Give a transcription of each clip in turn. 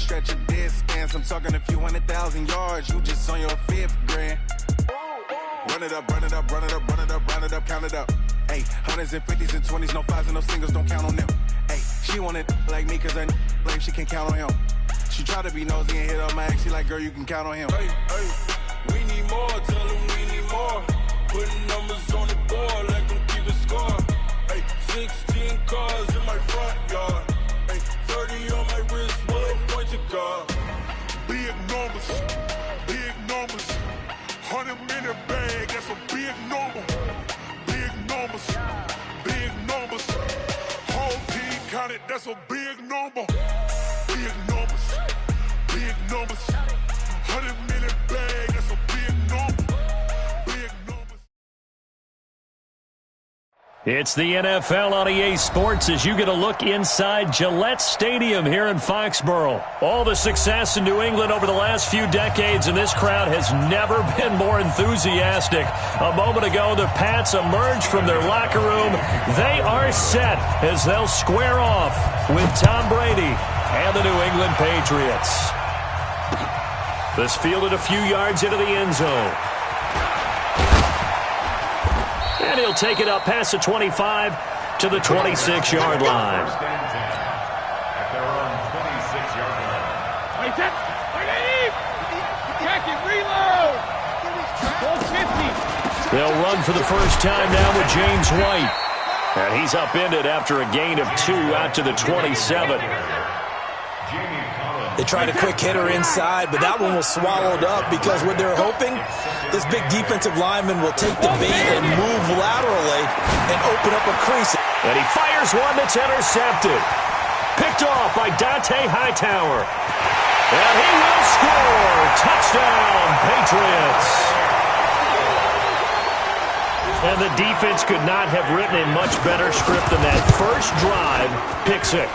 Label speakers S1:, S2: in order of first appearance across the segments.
S1: stretch your distance. I'm talking a few 100,000 yards. You just on your 5th grand. Run it up, run it up, run it up, run it up, round it up, count it up. Ayy, hundreds and 50s and 20s, no 5s and no singles, don't count on them. Ayy, she want it like me, cause I like she can count on him. She try to be nosy and hit up my ex, she like, girl, you can count on him.
S2: Hey, we need more, tell them we need more. Putting numbers on the board like I'm keeping score. Hey, 16 cars in my front yard. Hey, 30 on my wrist, one point to guard.
S3: Big numbers, big numbers. 100-minute bag, that's a big number. Big numbers, big numbers. Whole team counted, that's a big number. Big numbers, big numbers. 100-minute bag, that's a big number. Big numbers.
S4: It's the NFL on EA Sports as you get a look inside Gillette Stadium here in Foxborough. All the success in New England over the last few decades, and this crowd has never been more enthusiastic. A moment ago, the Pats emerged from their locker room. They are set as they'll square off with Tom Brady and the New England Patriots. This fielded a few yards into the end zone. And he'll take it up past the 25 to the 26-yard line. They'll run for the first time now with James White. And he's upended after a gain of 2 out to the 27.
S5: They tried a quick hitter inside, but that one was swallowed up because what they're hoping, this big defensive lineman will take the bait and move laterally and open up a crease.
S4: And he fires one that's intercepted. Picked off by Dante Hightower. And he will score. Touchdown, Patriots. And the defense could not have written a much better script than that first drive, pick 6.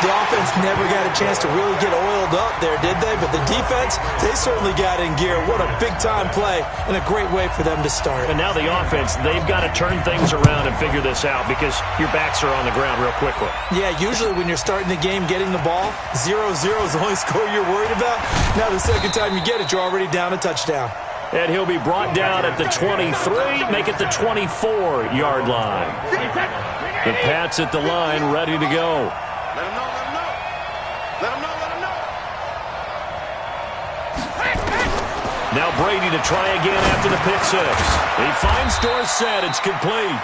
S5: The offense never got a chance to really get oiled up there, did they? But the defense, they certainly got in gear. What a big-time play and a great way for them to start.
S4: And now the offense, they've got to turn things around and figure this out because your backs are on the ground real quickly.
S5: Yeah, usually when you're starting the game getting the ball, 0-0 is the only score you're worried about. Now the second time you get it, you're already down a touchdown.
S4: And he'll be brought down at the 23, make it the 24-yard line. The Pats at the line, ready to go.
S3: Let him know, let him know. Let him know, let him know.
S4: Now Brady to try again after the pick 6. He finds Dorsett. It's complete.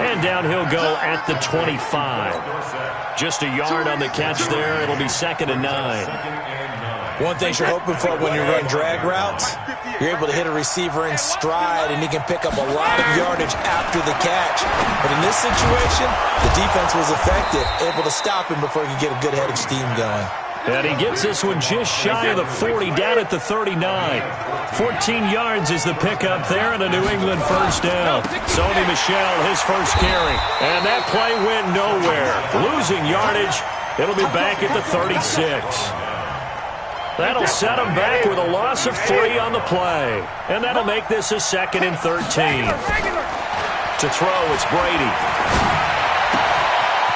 S4: And down he'll go at the 25. Just a yard on the catch there. It'll be 2nd and 9.
S5: One thing you're hoping for when you run drag routes, you're able to hit a receiver in stride, and he can pick up a lot of yardage after the catch. But in this situation, the defense was effective, able to stop him before he could get a good head of steam going.
S4: And he gets this one just shy of the 40, down at the 39. 14 yards is the pickup there, and a New England first down. Sony Michel, his first carry. And that play went nowhere. Losing yardage. It'll be back at the 36. That'll set him back with a loss of 3 on the play. And that'll make this a 2nd and 13. To throw, it's Brady.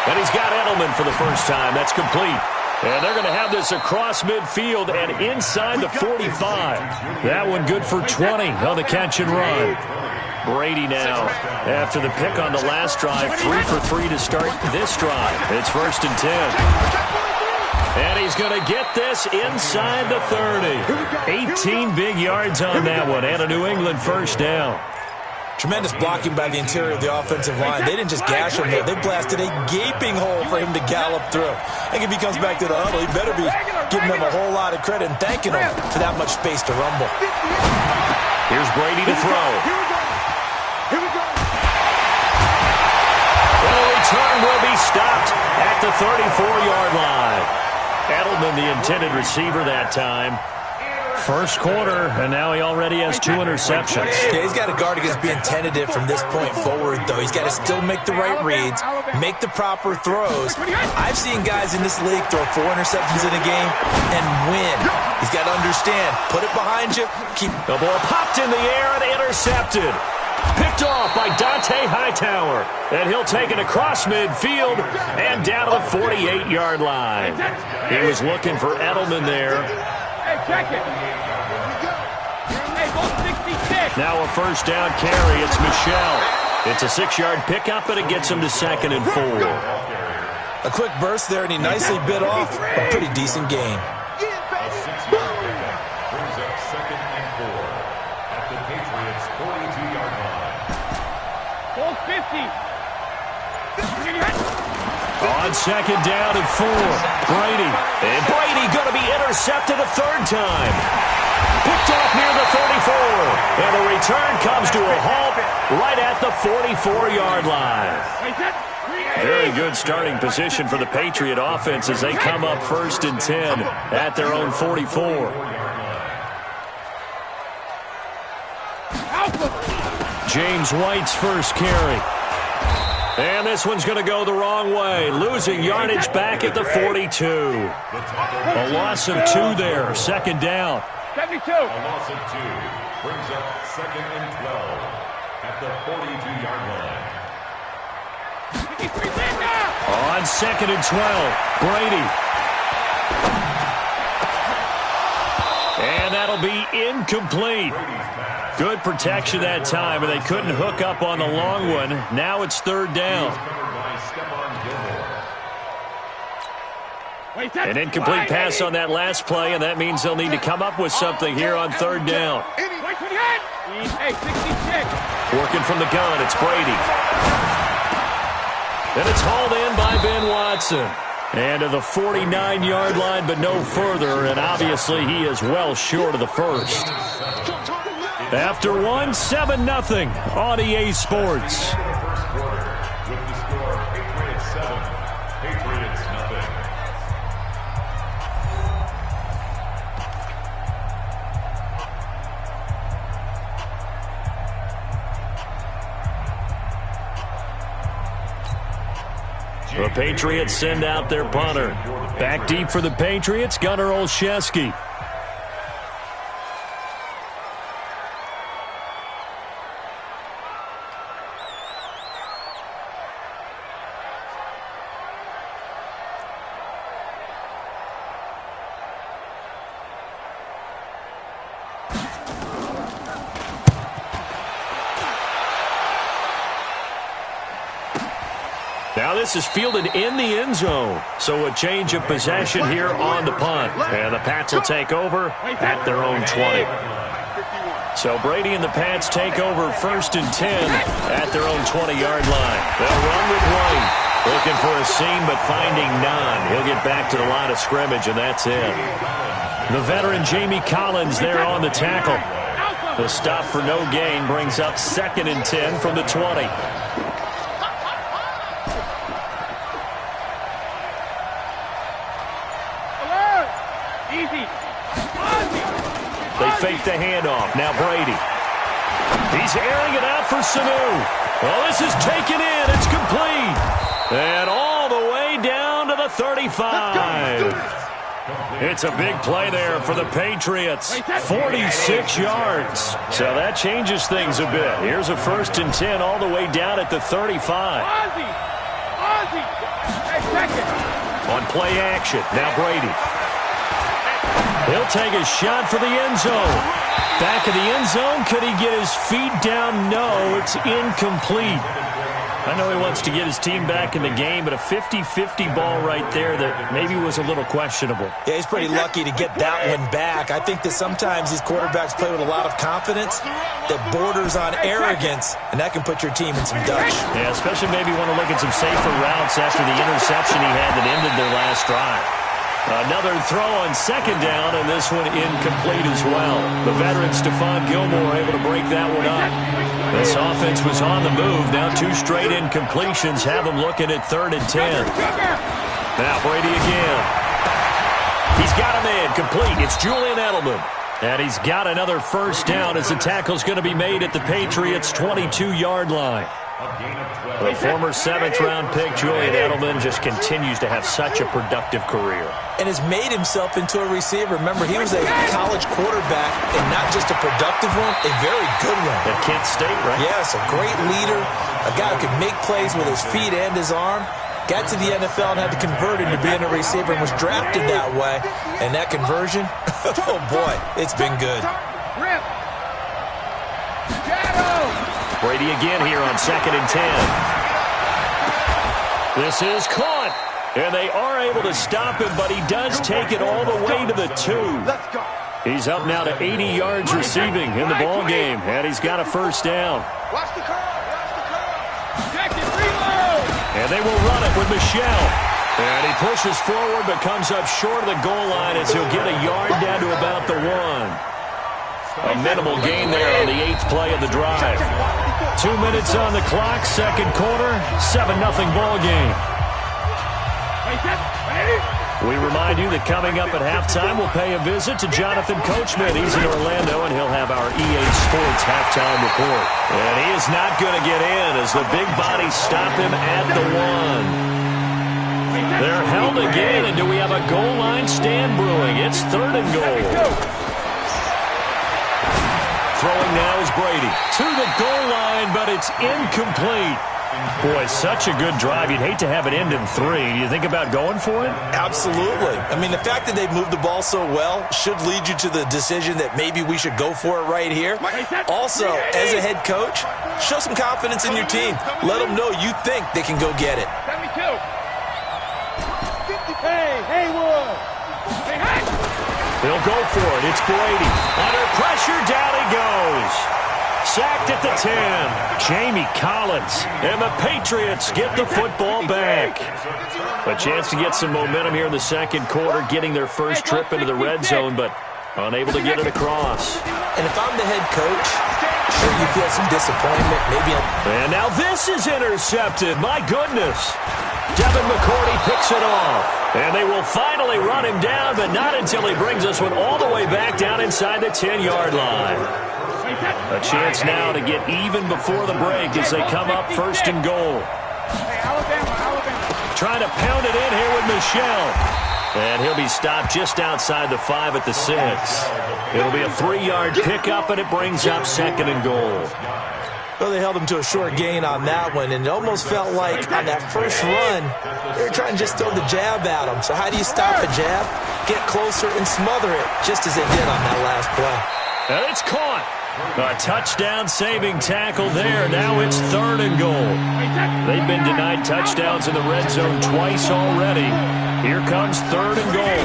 S4: And he's got Edelman for the first time. That's complete. And they're going to have this across midfield and inside the 45. That one good for 20 on the catch and run. Brady now, after the pick on the last drive, 3 for 3 to start this drive. It's 1st and 10. And he's going to get this inside the 30. 18 big yards on that one, and a New England first down.
S5: Tremendous blocking by the interior of the offensive line. They didn't just gash him there. They blasted a gaping hole for him to gallop through. I think if he comes back to the huddle, he better be giving them a whole lot of credit and thanking them for that much space to rumble.
S4: Here's Brady to throw.
S3: Here we go.
S4: And a return will be stopped at the 34-yard line. Edelman, the intended receiver that time. First quarter, and now he already has 2 interceptions.
S5: Yeah, he's got to guard against being tentative from this point forward, though. He's got to still make the right reads, make the proper throws. I've seen guys in this league throw 4 interceptions in a game and win. He's got to understand, put it behind you, keep...
S4: The ball popped in the air and intercepted. Picked off by Dante Hightower. And he'll take it across midfield and down to the 48-yard line. He was looking for Edelman there.
S6: Hey, check it. Hey, go 66.
S4: Now a first down carry. It's Michelle. It's a 6-yard pickup, and it gets him to 2nd and 4.
S5: A quick burst there, and he nicely bit off a pretty decent gain.
S7: A 6-yard pickup brings up 2nd and 4 at the Patriots' 42-yard line.
S6: Go 50.
S4: On 2nd down and 4, Brady. And Brady going to be intercepted a 3rd time. Picked off near the 34. And the return comes to a halt right at the 44-yard line. Very good starting position for the Patriot offense as they come up 1st and 10 at their own 44. James White's first carry. And this one's going to go the wrong way. Losing yardage back at the 42. A loss of 2 there. 2nd down.
S6: 72.
S7: A loss of 2 brings up 2nd and 12 at the 42-yard line.
S4: On 2nd and 12, Brady. And that'll be incomplete. Good protection that time, and they couldn't hook up on the long one. Now it's 3rd down. An incomplete pass on that last play, and that means they'll need to come up with something here on 3rd down.
S6: Hey, 66.
S4: Working from the gun, it's Brady. And it's hauled in by Ben Watson. And to the 49-yard line, but no further, and obviously he is well short of the first. After 1, 7-0 on EA Sports.
S7: With the score, Patriots 7, Patriots nothing.
S4: The Patriots send out their punter. Back deep for the Patriots, Gunnar Olszewski. Now this is fielded in the end zone. So a change of possession here on the punt. And the Pats will take over at their own 20. So Brady and the Pats take over 1st and 10 at their own 20-yard line. They'll run with White. Looking for a seam, but finding none. He'll get back to the line of scrimmage, and that's it. The veteran Jamie Collins there on the tackle. The stop for no gain brings up 2nd and 10 from the 20. They fake the handoff. Now Brady. He's airing it out for Sanu. Well, this is taken in. It's complete. And all the way down to the 35. It's a big play there for the Patriots. 46 yards. So that changes things a bit. Here's a 1st and 10 all the way down at the 35. On play action. Now Brady. He'll take a shot for the end zone. Back of the end zone. Could he get his feet down? No, it's incomplete. I know he wants to get his team back in the game, but a 50-50 ball right there that maybe was a little questionable.
S5: Yeah, he's pretty lucky to get that one back. I think that sometimes these quarterbacks play with a lot of confidence that borders on arrogance, and that can put your team in some dutch.
S4: Yeah, especially maybe want to look at some safer routes after the interception he had that ended their last drive. Another throw on 2nd down, and this one incomplete as well. The veteran Stephon Gilmore able to break that one up. This offense was on the move. Now 2 straight incompletions have them looking at 3rd and 10. Now Brady again. He's got him in. Complete. It's Julian Edelman. And he's got another first down as the tackle's going to be made at the Patriots' 22-yard line. The former 7th-round pick, Julian Edelman, just continues to have such a productive career.
S5: And has made himself into a receiver. Remember, he was a college quarterback, and not just a productive one, a very good one.
S4: At Kent State, right?
S5: Yes, a great leader, a guy who could make plays with his feet and his arm. Got to the NFL and had to convert into being a receiver and was drafted that way. And that conversion, oh boy, it's been good.
S6: Rip. Shadow.
S4: Brady again here on 2nd and 10. This is caught. And they are able to stop him, but he does take it all the way to the 2. He's up now to 80 yards receiving in the ball game, and he's got a first down.
S6: Watch the curve. Check it. Reload.
S4: And they will run it with Michelle. And he pushes forward but comes up short of the goal line as he'll get a yard down to about the 1. A minimal gain there on the 8th play of the drive. 2 minutes on the clock, 2nd quarter, 7-0 ball game. We remind you that coming up at halftime, we'll pay a visit to Jonathan Coachman. He's in Orlando, and he'll have our EA Sports halftime report. And he is not going to get in as the big bodies stop him at the 1. They're held again, and do we have a goal line stand brewing? It's 3rd and goal. Throwing now is Brady to the goal line, but it's incomplete. Boy, such a good drive. You'd hate to have it end in 3. Do you think about going for it?
S5: Absolutely. I mean, the fact that they've moved the ball so well should lead you to the decision that maybe we should go for it right here. Also, as a head coach, show some confidence in your team. Let them know you think they can go get it.
S6: 72. Hey, Haywood. Hey, hey.
S4: He'll go for it. It's Brady. Under pressure, down he goes. Sacked at the 10. Jamie Collins. And the Patriots get the football back. A chance to get some momentum here in the 2nd quarter, getting their first trip into the red zone, but unable to get it across.
S5: And if I'm the head coach, sure you feel some disappointment.
S4: And now this is intercepted. My goodness. Devin McCourty picks it off. And they will finally run him down, but not until he brings this one all the way back down inside the 10-yard line. A chance now to get even before the break as they come up 1st and goal. Trying to pound it in here with Michelle. And he'll be stopped just outside the 5 at the 6. It'll be a 3-yard pickup, and it brings up 2nd and goal.
S5: Well, they held him to a short gain on that one, and it almost felt like on that first run, they were trying to just throw the jab at him. So how do you stop a jab? Get closer and smother it, just as they did on that last play.
S4: And it's caught. A touchdown-saving tackle there. Now it's 3rd and goal. They've been denied touchdowns in the red zone twice already. Here comes 3rd and goal.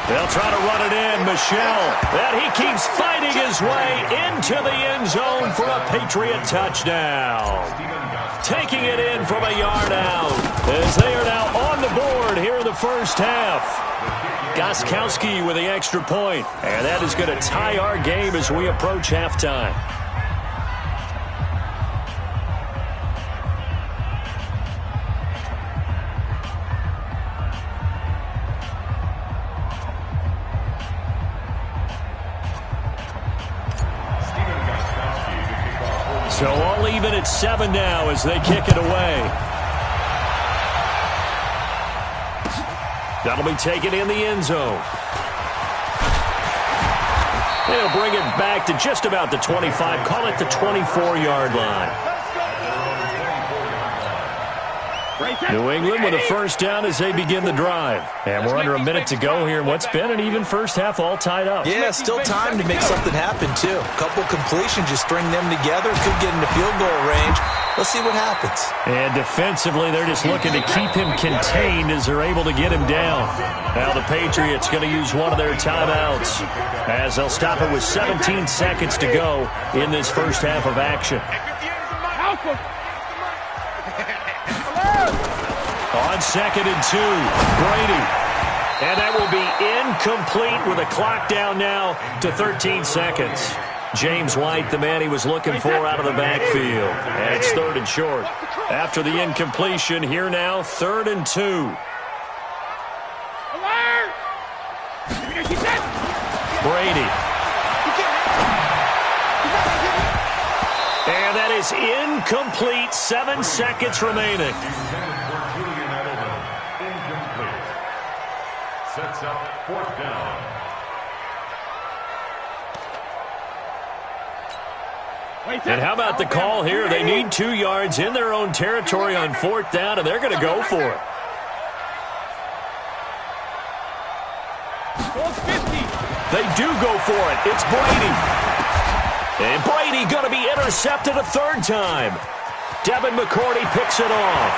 S4: They'll try to run it in. Michelle. And he keeps fighting his way into the end zone for a Patriot touchdown. Taking it in from a yard out as they are now on the board here in the first half. Gostkowski with the extra point. And that is going to tie our game as we approach halftime. So all even at 7 now as they kick it away. That'll be taken in the end zone. They'll bring it back to just about the 25. Call it the 24-yard line. New England with a first down as they begin the drive. And we're under a minute to go here in what's been an even first half, all tied up.
S5: Yeah, still time to make something happen, too. A couple completions, just string them together. Could get into field goal range. Let's see what happens.
S4: And defensively, they're just looking to keep him contained as they're able to get him down. Now the Patriots going to use one of their timeouts as they'll stop it with 17 seconds to go in this first half of action. On 2nd and 2, Brady. And that will be incomplete with a clock down now to 13 seconds. James White, the man he was looking for out of the backfield. And it's 3rd and short. After the incompletion, here now, 3rd and 2. Brady. And that is incomplete. 7 seconds remaining.
S7: Incomplete. Sets up 4th down.
S4: And how about the call here? They need 2 yards in their own territory on 4th down, and they're going to go for it. They do go for it. It's Brady. And Brady going to be intercepted a 3rd time. Devin McCourty picks it off.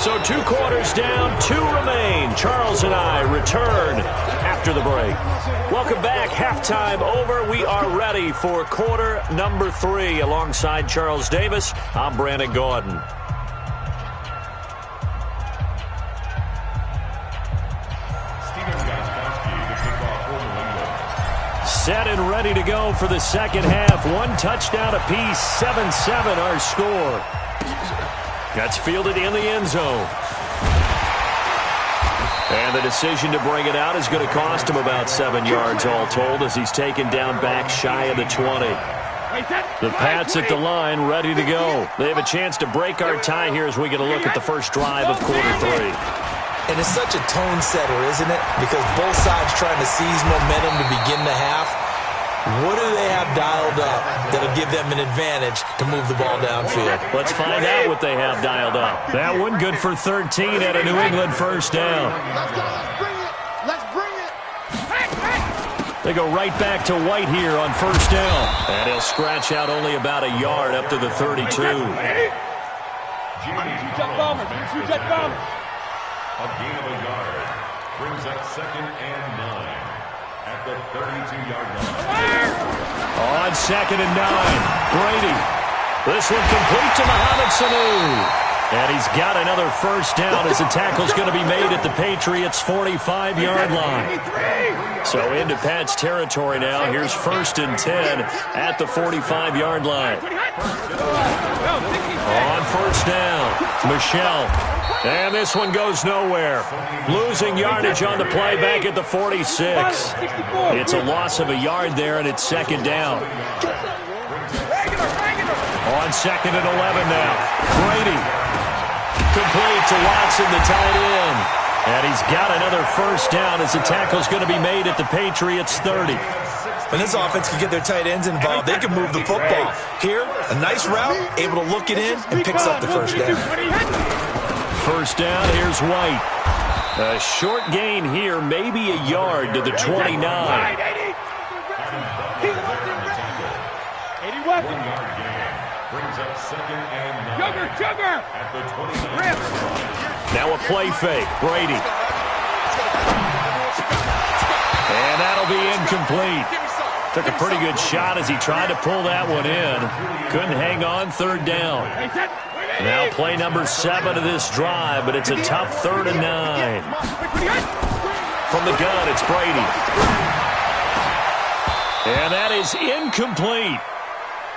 S4: So 2 quarters down, 2 remain. Charles and I return after the break. Welcome back. Halftime over. We are ready for quarter number 3. Alongside Charles Davis, I'm Brandon Gordon. Set and ready to go for the second half. 1 touchdown apiece, 7-7 our score. That's fielded in the end zone. And the decision to bring it out is going to cost him about 7 yards all told as he's taken down back shy of the 20. The Pats at the line ready to go. They have a chance to break our tie here as we get a look at the first drive of quarter 3.
S5: And it's such a tone setter, isn't it? Because both sides trying to seize momentum to begin the half. What do they have dialed up that'll give them an advantage to move the ball downfield?
S4: Let's find out what they have dialed up. That one good for 13 at a New England first down.
S6: Let's bring it.
S4: They go right back to White here on first down. And he'll scratch out only about a yard up to the 32.
S6: Jet bombers.
S7: A gain of a yard brings up 2nd and 9 at the 32-yard line.
S4: On 2nd and 9, Brady. This one complete to Mohamed Sanu. And he's got another first down as the tackle's going to be made at the Patriots' 45-yard line. So into Pat's territory now. Here's 1st and 10 at the 45-yard line. On first down, Michelle. And this one goes nowhere. Losing yardage on the play back at the 46. It's a loss of a yard there, and it's 2nd down. On 2nd and 11 now. Brady. Complete to Watson, the tight end. And he's got another first down as the tackle's going to be made at the Patriots' 30.
S5: When this offense can get their tight ends involved, they can move the football. Here, a nice route, able to look it in, and picks up the first down.
S4: First down, here's White. A short gain here, maybe a yard to the 29.
S6: 81.
S7: Brings up 2nd and 9
S6: Sugar.
S7: at the 29.
S4: Now a play fake, Brady. And that'll be incomplete. Took a pretty good shot as he tried to pull that one in. Couldn't hang on, 3rd down. Now play number 7 of this drive, but it's a tough 3rd and 9. From the gun, it's Brady. And that is incomplete.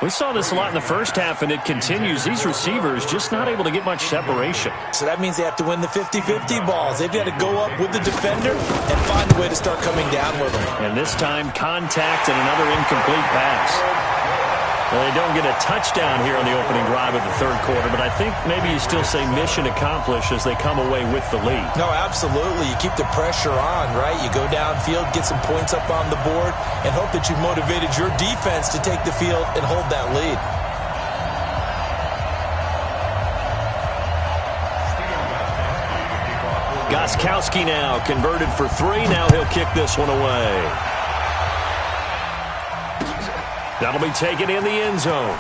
S4: We saw this a lot in the first half, and it continues. These receivers just not able to get much separation.
S5: So that means they have to win the 50-50 balls. They've got to go up with the defender and find a way to start coming down with them.
S4: And this time, contact and another incomplete pass. Well, they don't get a touchdown here on the opening drive of the 3rd quarter, but I think maybe you still say mission accomplished as they come away with the lead.
S5: No, absolutely. You keep the pressure on, right? You go downfield, get some points up on the board, and hope that you've motivated your defense to take the field and hold that lead.
S4: Gostkowski now converted for 3. Now he'll kick this one away. That'll be taken in the end zone.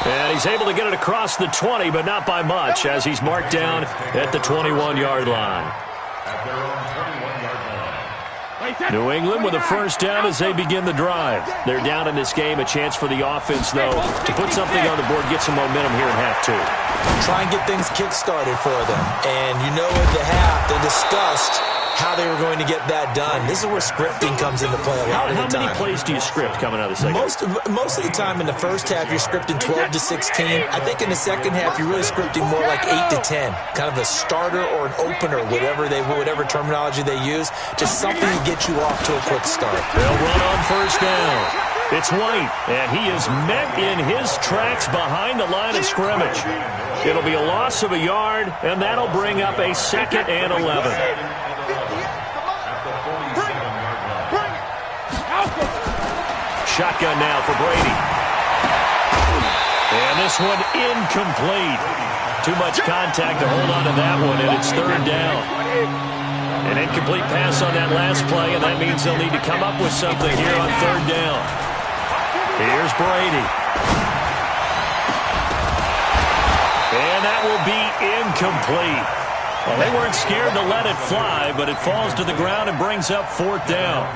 S4: And he's able to get it across the 20, but not by much, as he's marked down at the 21-yard line.
S7: At their own 21-yard line.
S4: New England with a first down as they begin the drive. They're down in this game. A chance for the offense, though, to put something on the board, get some momentum here in half 2.
S5: Try and get things kick-started for them. And you know at the half, they discussed how they were going to get that done. This is where scripting comes into play a lot of the time.
S4: How many plays do you script coming out of the second?
S5: Most of the time in the first half, you're scripting 12 to 16. I think in the second half, you're really scripting more like 8 to 10. Kind of a starter or an opener, whatever terminology they use. Just something to get you off to a quick start.
S4: They'll run on first down. It's White, and he is met in his tracks behind the line of scrimmage. It'll be a loss of a yard, and that'll bring up a 2nd and 11. Shotgun now for Brady. And this one incomplete. Too much contact to hold on to that one, and it's 3rd down. An incomplete pass on that last play, and that means they'll need to come up with something here on 3rd down. Here's Brady. And that will be incomplete. Well, they weren't scared to let it fly, but it falls to the ground and brings up 4th down.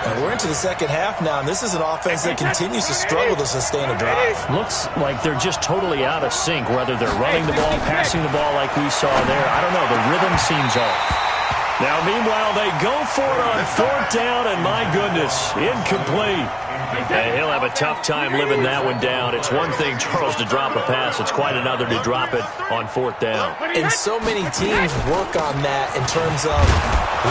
S5: And we're into the second half now, and this is an offense that continues to struggle to sustain a drive.
S4: Looks like they're just totally out of sync, whether they're running the ball, passing the ball like we saw there. I don't know. The rhythm seems off. Now, meanwhile, they go for it on 4th down, and my goodness, incomplete. And he'll have a tough time living that one down. It's one thing, Charles, to drop a pass. It's quite another to drop it on 4th down.
S5: And so many teams work on that in terms of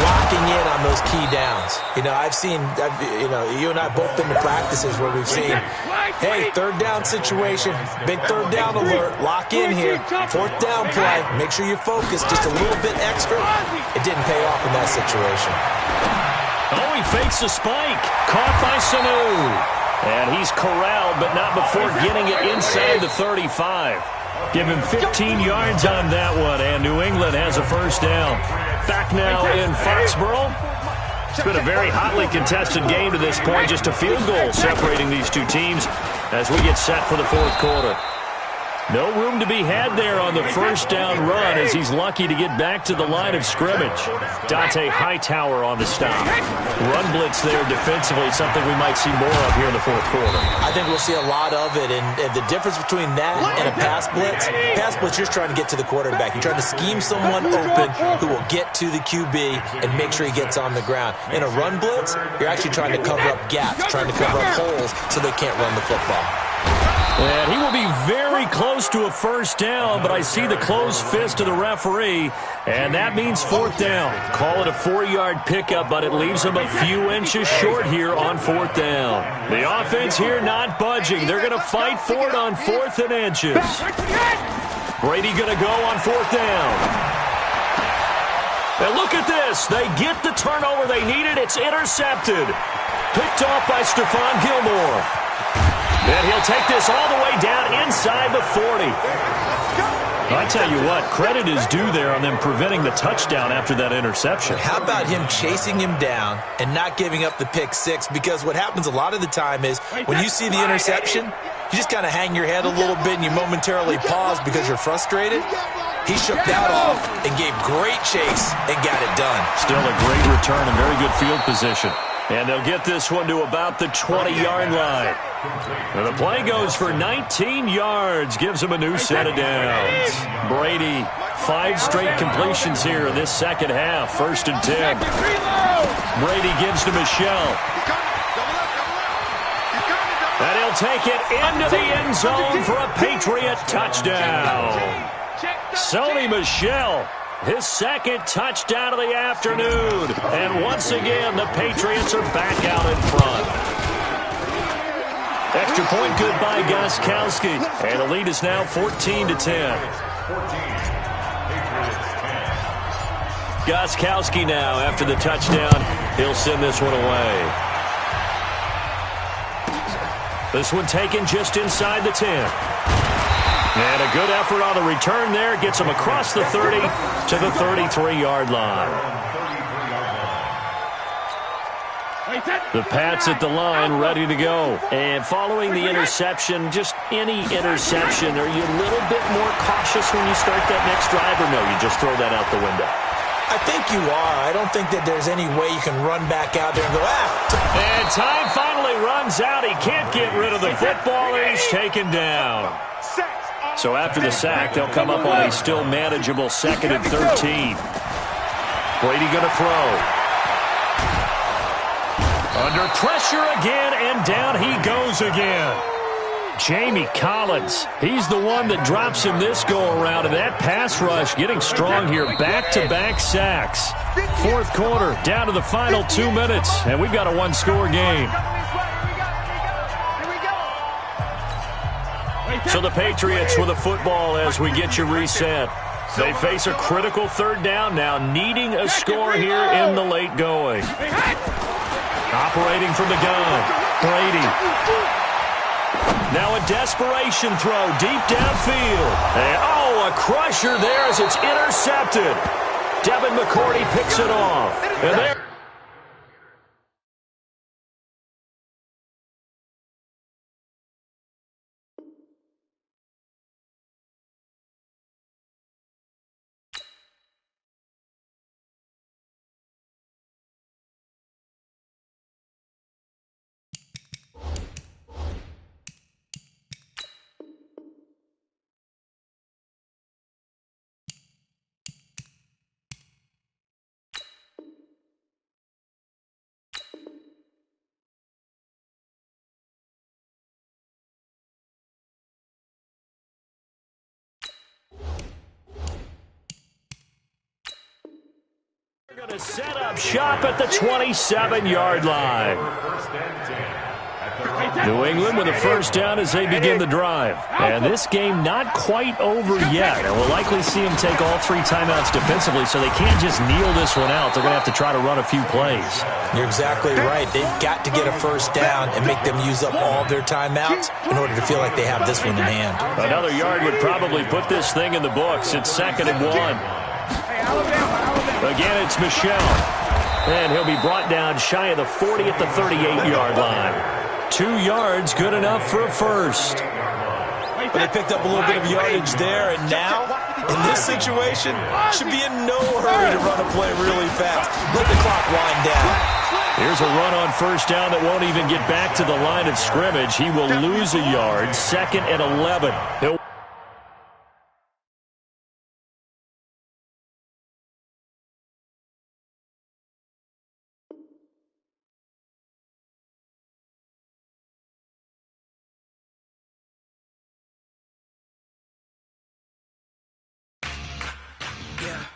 S5: locking in on those key downs. You know, you and I both been to practices where we've seen, hey, 3rd down situation, big 3rd down alert, lock in here, 4th down play, make sure you focus just a little bit extra. It didn't pay off in that situation.
S4: Oh, he fakes a spike. Caught by Sanu. And he's corralled, but not before getting it inside the 35. Give him 15 yards on that one, and New England has a 1st down. Back now in Foxborough. It's been a very hotly contested game to this point. Just a field goal separating these two teams as we get set for the 4th quarter. No room to be had there on the 1st down run as he's lucky to get back to the line of scrimmage. Dante Hightower on the stop. Run blitz there defensively, something we might see more of here in the 4th quarter.
S5: I think we'll see a lot of it, and the difference between that and a pass blitz, you're trying to get to the quarterback. You're trying to scheme someone open who will get to the QB and make sure he gets on the ground. In a run blitz, you're actually trying to cover up gaps, trying to cover up holes so they can't run the football.
S4: And he will be very close to a 1st down, but I see the closed fist of the referee, and that means 4th down. Call it a 4-yard pickup, but it leaves him a few inches short here on 4th down. The offense here not budging. They're going to fight for it on 4th and inches. Brady going to go on 4th down. And look at this. They get the turnover they needed. It's intercepted. Picked off by Stephon Gilmore. And he'll take this all the way down inside the 40. I tell you what, credit is due there on them preventing the touchdown after that interception.
S5: How about him chasing him down and not giving up the pick 6? Because what happens a lot of the time is when you see the interception, you just kind of hang your head a little bit and you momentarily pause because you're frustrated. He shook that off and gave great chase and got it done.
S4: Still a great return and very good field position. And they'll get this one to about the 20-yard line. And the play goes for 19 yards, gives him a new set of downs. Brady, 5 straight completions here in this second half, 1st and 10. Brady gives to Michelle. And he'll take it into the end zone for a Patriot touchdown. Sony Michel. His 2nd touchdown of the afternoon. And once again, the Patriots are back out in front. Extra point good by Gostkowski. And the lead is now 14-10. Gostkowski now, after the touchdown, he'll send this one away. This one taken just inside the 10. And a good effort on the return there. Gets him across the 30 to the 33-yard line. The Pats at the line, ready to go. And following the interception, just any interception, are you a little bit more cautious when you start that next drive, or no, you just throw that out the window?
S5: I think you are. I don't think that there's any way you can run back out there and go,
S4: And time finally runs out. He can't get rid of the football, and he's taken down. So after the sack, they'll come up on a still manageable 2nd and 13. Brady going to throw. Under pressure again, and down he goes again. Jamie Collins, he's the one that drops him this go-around, and that pass rush getting strong here. Back-to-back sacks. Fourth quarter, down to the final 2 minutes, and we've got a one-score game. So the Patriots with a football as we get you reset. They face a critical third down now, needing a score here in the late going. Operating from the gun, Brady. Now a desperation throw deep downfield. And, oh, a crusher there as it's intercepted. Devin McCourty picks it off. And there. Going to set up shop at the 27-yard line. New England with a first down as they begin the drive. And this game not quite over yet. And we'll likely see them take all 3 timeouts defensively, so they can't just kneel this one out. They're going to have to try to run a few plays.
S5: You're exactly right. They've got to get a first down and make them use up all their timeouts in order to feel like they have this one in hand.
S4: Another yard would probably put this thing in the books. It's 2nd and 1. Again, it's Michel. And he'll be brought down shy of the 40 at the 38-yard line. 2 yards, good enough for a first.
S5: But they picked up a little bit of yardage there, and now, in this situation, should be in no hurry to run a play really fast. Let the clock wind down.
S4: Here's a run on first down that won't even get back to the line of scrimmage. He will lose a yard, 2nd and 11. He'll
S8: Yeah.